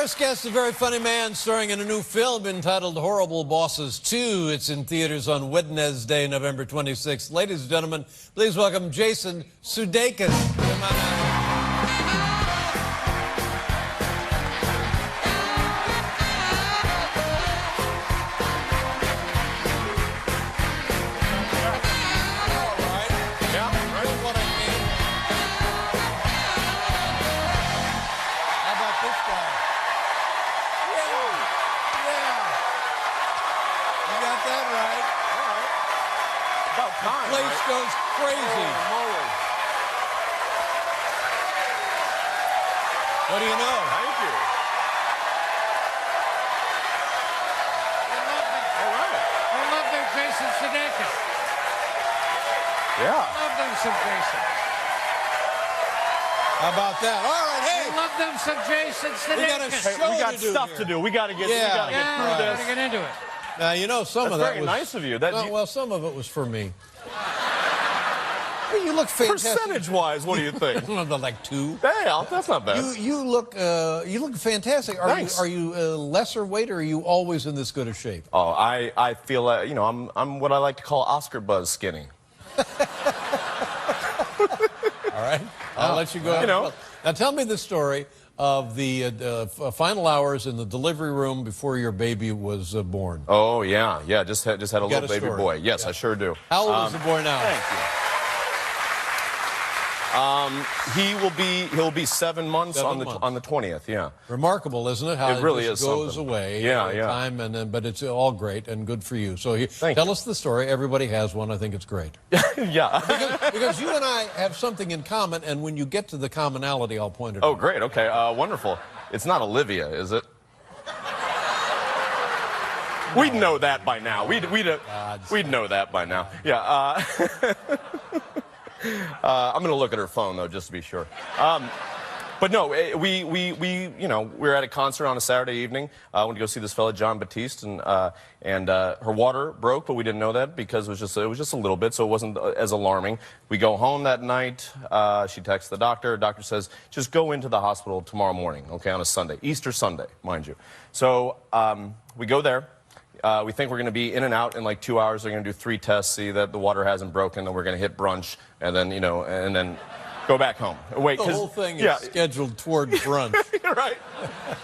First guest, a very funny man starring in a new film entitled Horrible Bosses 2. It's in theaters on Wednesday, November 26th. Ladies and gentlemen, please welcome Jason Sudeikis. Come on out. The place goes crazy. What do you know? Thank you. I love them Jason Sudeikis. Yeah. I love them some Jason. How about that? All right, hey. I love them some Jason Sudeikis. We got a show We got to do stuff here. to do. We got to get, Yeah. we got to get through Gotta this. get into it. Now, you know, some That's of that very was... nice of you. Well, some of it was for me. Well, you look fantastic. Percentage-wise, what do you think? Like 2. Hey, that's not bad. You look fantastic. Thanks. Are you lesser weight, or are you always in this good a shape? Oh, I feel you know, I'm what I like to call Oscar buzz skinny. All right, I'll let you go. You know. Now tell me the story of the final hours in the delivery room before your baby was born. Oh yeah, just had a little baby story. boy. Yes, Yeah. I sure do. How old is the boy now? Thank you. He'll be 7 months 7 on the months. on the 20th. Yeah. Remarkable, isn't it? How It really just is goes something. away. Yeah, yeah. Time and then, but it's all great and good for you. So Thank tell you. us the story. Everybody has one. I think it's great. Yeah. because you and I have something in common, and when you get to the commonality, I'll point it out. Oh, great. Okay. Wonderful. It's not Olivia, is it? We'd know that by now. We'd know that by now. Yeah. I'm going to look at her phone, though, just to be sure. But no, we were at a concert on a Saturday evening. I went to go see this fella, John Batiste, and her water broke, but we didn't know that because it was just a little bit, so it wasn't as alarming. We go home that night. She texts the doctor. Doctor says, just go into the hospital tomorrow morning, okay, on a Sunday, Easter Sunday, mind you. So we go there. We think we're going to be in and out in like 2 hours. They're going to do 3 tests, see that the water hasn't broken, then we're going to hit brunch, and then, and then go back home. Wait, The whole thing is scheduled toward brunch. Right.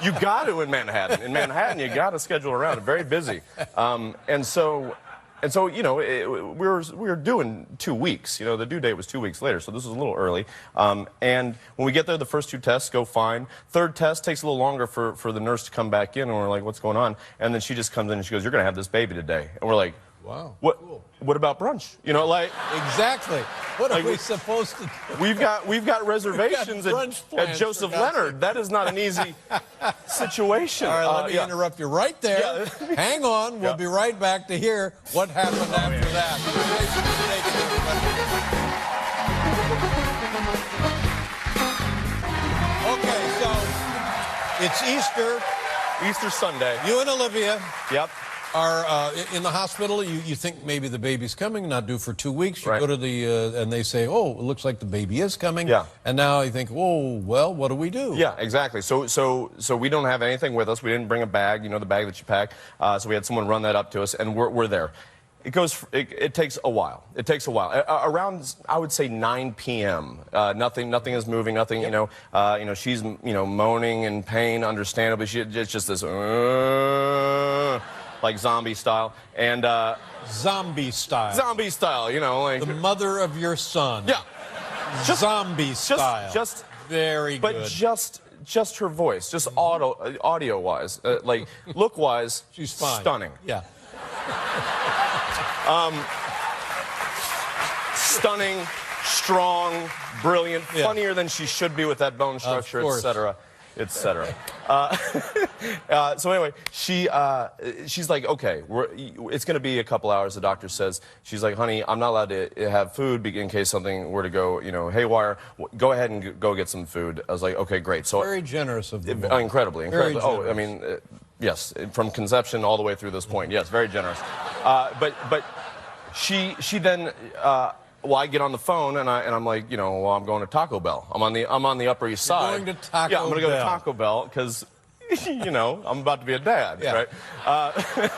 You got to in Manhattan. In Manhattan, you got to schedule around. It's very busy. And so we were doing 2 weeks. The due date was 2 weeks later, so this was a little early. And when we get there, the first 2 tests go fine. Third test takes a little longer for the nurse to come back in, and we're like, what's going on? And then she just comes in and she goes, you're going to have this baby today. And we're like, Wow. What? Cool. What about brunch? Exactly. What are we supposed to do? We've got reservations at Joseph Leonard. That is not an easy situation. All right, let me interrupt you right there. Yeah. Hang on. We'll be right back to hear what happened after that. Okay, so it's Easter. Easter Sunday. You and Olivia. Yep. Are in the hospital. You think maybe the baby's coming, not due for 2 weeks. You Right. go to the and they say, oh, it looks like the baby is coming. Yeah. And now you think, oh, well, what do we do? Yeah, exactly. So we don't have anything with us. We didn't bring a bag, the bag that you pack. So we had someone run that up to us, and we're there. It takes a while. It takes a while. Around, I would say 9 p.m. Nothing is moving. Nothing. She's moaning in pain. Understandably, it's just this. Like zombie style, and Zombie style. Zombie style, like The mother of your son. yeah, Zombie style. just very but good. just her voice, just audio wise, like look wise, She's fine. stunning. Yeah. Stunning, strong, brilliant, funnier than she should be with that bone structure, etc. etc. So anyway, she's like, okay, it's going to be a couple hours, the doctor says. She's like, honey, I'm not allowed to have food in case something were to go, haywire. Go ahead and go get some food. I was like, okay, great. So Very generous of them. incredibly. Oh, I generous. mean, yes, from conception all the way through this point. Yes, very generous. But she then. Well, I get on the phone and I'm like, well, I'm going to Taco Bell. I'm on the Upper East Side. Going to Taco Yeah, I'm going to go to Bell. Taco Bell because you know, I'm about to be a dad, Yeah. right?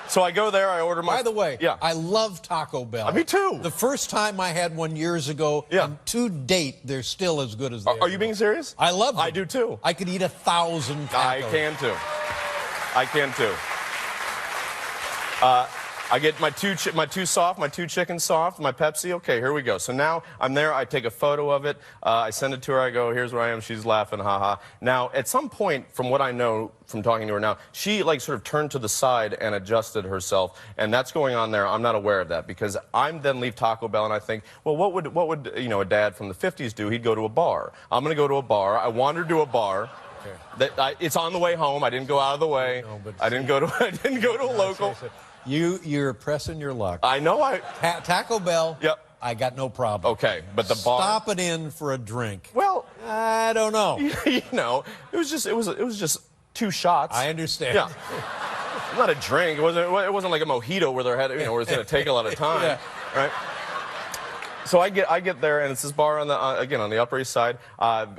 So I go there, I order my... By the way, yeah. I love Taco Bell. Me too. The first time I had one years ago, Yeah. and to date, they're still as good as they Are you being serious? I love them. I do too. I could eat 1,000 tacos. I can too. I can too. I get my two chicken soft, my Pepsi. Okay, here we go. So now I'm there. I take a photo of it. I send it to her. I go, here's where I am. She's laughing, haha. Now, at some point, from what I know from talking to her now, she like sort of turned to the side and adjusted herself, and that's going on there. I'm not aware of that because I'm then leave Taco Bell and I think, well, what would you know a dad from the 50s do? He'd go to a bar. I'm going to go to a bar. I wandered to a bar. Okay. It's on the way home. I didn't go out of the way. No, but I didn't go to a local. You're pressing your luck. I know. Taco Bell. Yep. I got no problem. Okay, but the bar. Stop it in for a drink. Well, I don't know. You know, it was just 2 shots. I understand. Yeah. Not a drink. It wasn't like a mojito where where it's going to take a lot of time. Yeah. Right. So I get there, and it's this bar on the again on the Upper East Side,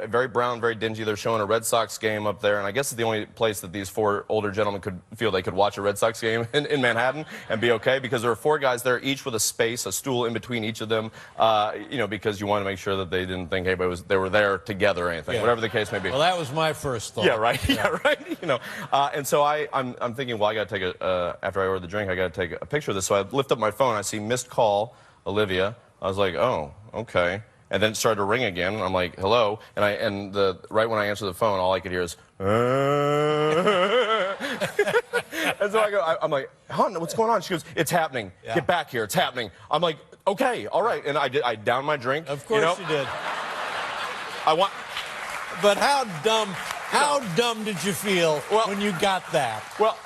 very brown, very dingy. They're showing a Red Sox game up there, and I guess it's the only place that these 4 older gentlemen could feel they could watch a Red Sox game in Manhattan and be okay, because there were 4 guys there, each with a space, a stool in between each of them, you know, because you want to make sure that they didn't think they were there together or anything, whatever the case may be. Well, that was my first thought. Yeah, right. Yeah, right. You know, and so I'm thinking, well, I got to take after I order the drink, I got to take a picture of this. So I lift up my phone, I see missed call, Olivia. I was like, oh, okay. And then it started to ring again. And I'm like, hello. And right when I answer the phone, all I could hear is, and so I'm like, hon, what's going on? She goes, it's happening. Yeah. Get back here. It's happening. I'm like, okay, all right. And I downed my drink. Of course you did. But how dumb did you feel when you got that? Well,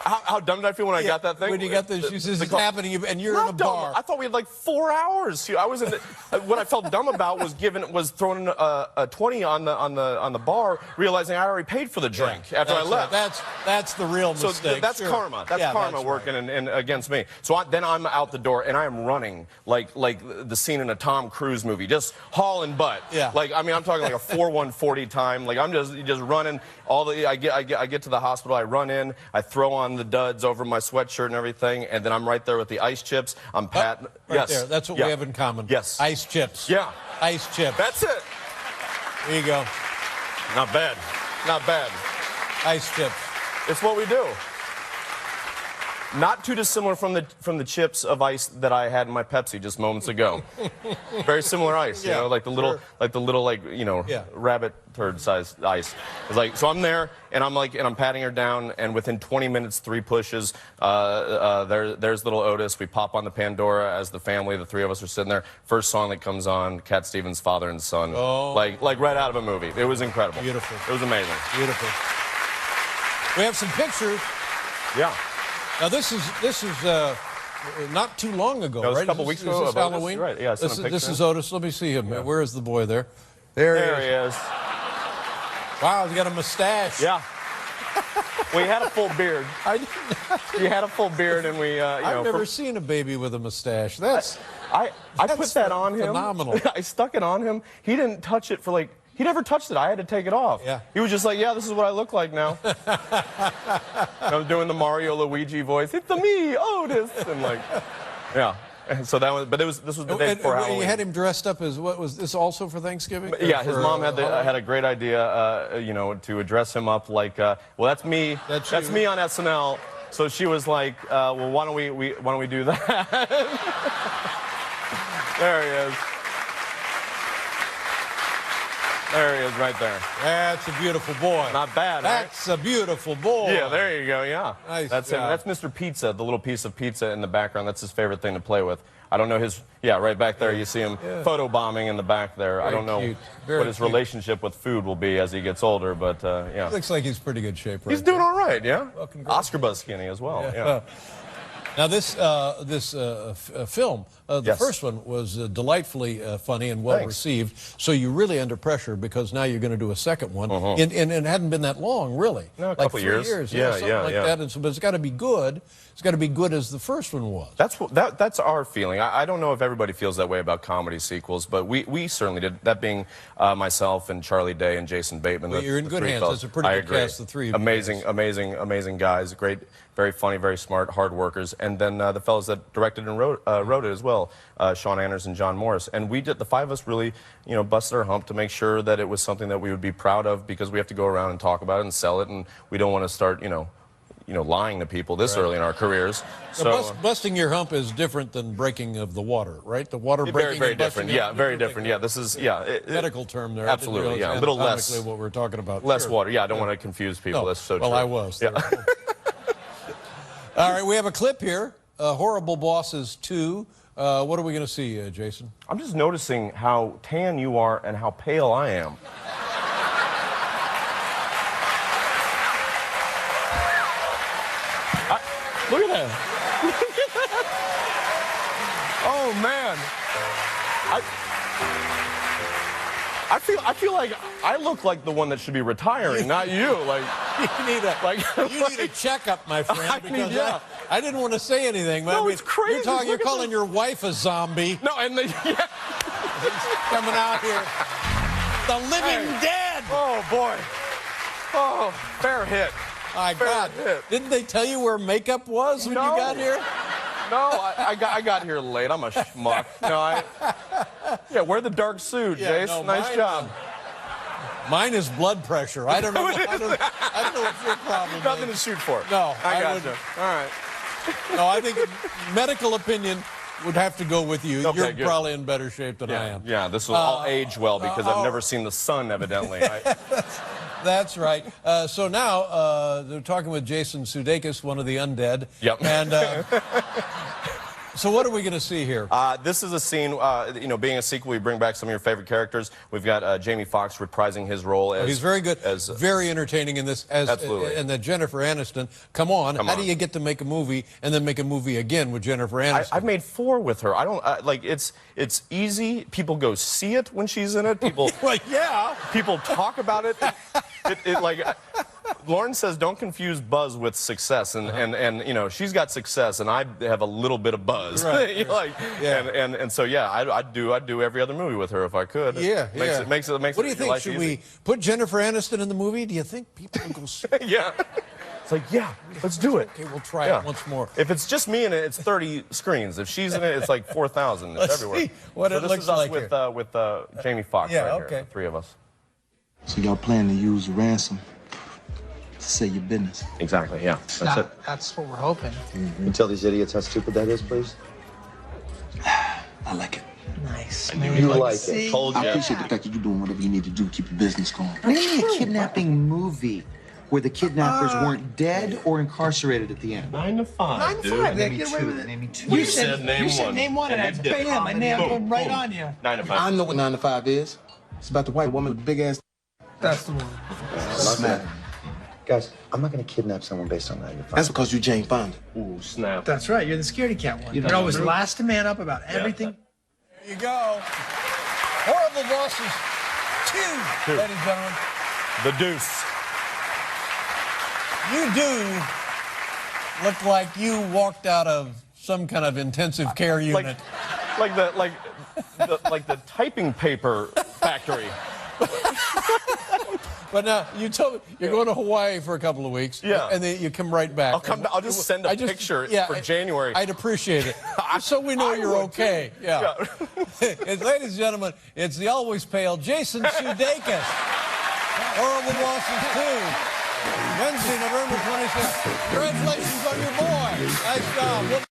how dumb did I feel when I got that thing? When you got this, she says it's happening, and you're in a bar. I thought we had like 4 hours. I was in the, what I felt dumb about was throwing a 20 on the bar, realizing I already paid for the drink after I left. That's the real mistake. So that's karma. That's karma working in against me. So then I'm out the door and I am running like the scene in a Tom Cruise movie, just hauling butt. Yeah. Like I'm talking like a 4:140 time. Like I'm just running. I get to the hospital. I run in. I throw on the duds over my sweatshirt and everything, and then I'm right there with the ice chips. I'm patting. Right there. That's what we have in common. Yes. Ice chips. Yeah. Ice chips. That's it. There you go. Not bad. Not bad. Ice chips. It's what we do. Not too dissimilar from the chips of ice that I had in my Pepsi just moments ago. Very similar ice, you know, like the little rabbit turd sized ice. It's like, so I'm there and I'm patting her down, and within 20 minutes, 3 pushes, there's little Otis. We pop on the Pandora as the family, the 3 of us are sitting there. First song that comes on, Cat Stevens' Father and Son. Oh. Like right out of a movie. It was incredible. Beautiful. It was amazing. Beautiful. We have some pictures. Yeah. Now this is not too long ago, That was right? a couple weeks ago. Is this Halloween? Right. Yeah. This is Otis. Let me see him. Yeah. Where is the boy there? There he is. Wow, he's got a mustache. Yeah. We had a full beard. He had a full beard, and we. I've never seen a baby with a mustache. I put that on him. Phenomenal. I stuck it on him. He didn't touch it for like. He never touched it. I had to take it off. Yeah. He was just like, yeah, this is what I look like now. I'm doing the Mario Luigi voice. It's me, Otis, and like, yeah. And so this was the day before Halloween. You had him dressed up as what was this also for Thanksgiving? Yeah, his mom had a great idea, you know, to dress him up like, well, that's me. That's me on SNL. So she was like, well, why don't we do that? There he is. There he is, right there. That's a beautiful boy. Not bad, That's a beautiful boy. Yeah, there you go, yeah. Nice That's job. him. That's Mr. Pizza, the little piece of pizza in the background. That's his favorite thing to play with. I don't know right back there, you see him photobombing in the back there. Very I don't know what his relationship with food will be as he gets older, but yeah. Looks like he's pretty good shape right He's doing all right, yeah? Well, Oscar buzz skinny as well, yeah. Now this film, the Yes. first one was delightfully funny and well Thanks. received. So you're really under pressure because now you're going to do a second one, and it hadn't been that long, really. No, a like couple 3 years. years, Yeah, something yeah, like yeah. that. And so, but it's got to be good. It's got to be good as the first one was. That's our feeling. I don't know if everybody feels that way about comedy sequels, but we certainly did. That being myself and Charlie Day and Jason Bateman. Well, you're in the good three hands. fellas. That's a pretty I good agree. cast, the three of you Amazing, guys. amazing guys. Great, very funny, very smart, hard workers. And then the fellas that directed and wrote it as well, Sean Anders and John Morris. And we did, the five of us really, busted our hump to make sure that it was something that we would be proud of, because we have to go around and talk about it and sell it, and we don't want to start, lying to people this early in our careers. So busting your hump is different than breaking of the water, right? The water breaking. very and busting different. your Yeah, hump, very different different. thing. Yeah, this is Medical term there. Absolutely, yeah, A a little less. what we're talking about. Less Sure. water. Yeah, I don't want to confuse people. No. That's so well, true. I was. Yeah. All right, we have a clip here. Horrible Bosses 2. What are we going to see, Jason? I'm just noticing how tan you are and how pale I am. Look at that. Oh man. I feel like I look like the one that should be retiring, not you. Like you need a checkup, my friend, because yeah. I didn't want to say anything. But No, I mean, it's crazy. You're Look at calling your wife a zombie. No, and yeah. Coming out here. The living dead. Oh boy. Oh, fair hit. My God. hit. Didn't they tell you where makeup was when you No. got here? No, I got here late. I'm a schmuck. Yeah, wear the dark suit, Yeah, Jace. no, nice mine- job. Mine is blood pressure. I don't know. I don't know what your problem Nothing is. to shoot for. No, I got wouldn't. you. All right. No, I think medical opinion would have to go with you. Okay, You're good. probably in better shape than I am. Yeah, this will all age well because I've never seen the sun, evidently. That's right. So now they're talking with Jason Sudeikis, one of the undead. Yep. And so what are we going to see here? This is a scene, being a sequel, we bring back some of your favorite characters. We've got Jamie Foxx reprising his role as... He's very good, very entertaining in this. Absolutely. And then Jennifer Aniston. Come on. How do you get to make a movie and then make a movie again with Jennifer Aniston? I've made 4 with her. I don't it's easy. People go see it when she's in it. People yeah. People talk about it. Lauren says don't confuse buzz with success, and she's got success, and I have a little bit of buzz. Right. And so yeah, I'd do every other movie with her if I could. Yeah, makes it What do you think? life Should easy. we put Jennifer Aniston in the movie? Do you think people will go see it? Yeah. It's like, yeah, let's do it. Okay, we'll try it once more. If it's just me in it, it's 30 screens. If she's in it, it's like 4,000. It's everywhere. See what so it this looks is us like with Jamie Foxx Yeah, right okay. here, the 3 of us. So y'all plan to use ransom to say your business? Exactly, yeah. That's it. That's what we're hoping. Can you tell these idiots how stupid that is, please? I like it. Nice. You like it. Told I you. appreciate the fact that you're doing whatever you need to do to keep your business going. What do you mean a kidnapping movie where the kidnappers weren't dead or incarcerated at the end? 9 to 5, 9 to 5. They get away with it. Maybe 2. You said name one. Name one, and that's bam. I nailed one right on you. 9 to 5. I know what 9 to 5 is. It's about the white woman with the big ass. That's the one. Smack. Guys, I'm not going to kidnap someone based on 9 to 5. That's because you're Jane Fonda. Ooh, snap. That's right. You're the scaredy cat one. You're always last to man up about everything. There you go. Horrible Bosses 2, ladies and gentlemen. The Deuce. You do look like you walked out of some kind of intensive care unit. Like the typing paper factory. But now, you told me you're going to Hawaii for a couple of weeks. Yeah. And then you come right back. I'll just send a picture for January. I'd appreciate it. So we know you're okay. Yeah. Ladies and gentlemen, it's the always pale Jason Sudeikis. Horrible Bosses 2. Wednesday, November 26th. Congratulations on your boy. Nice job.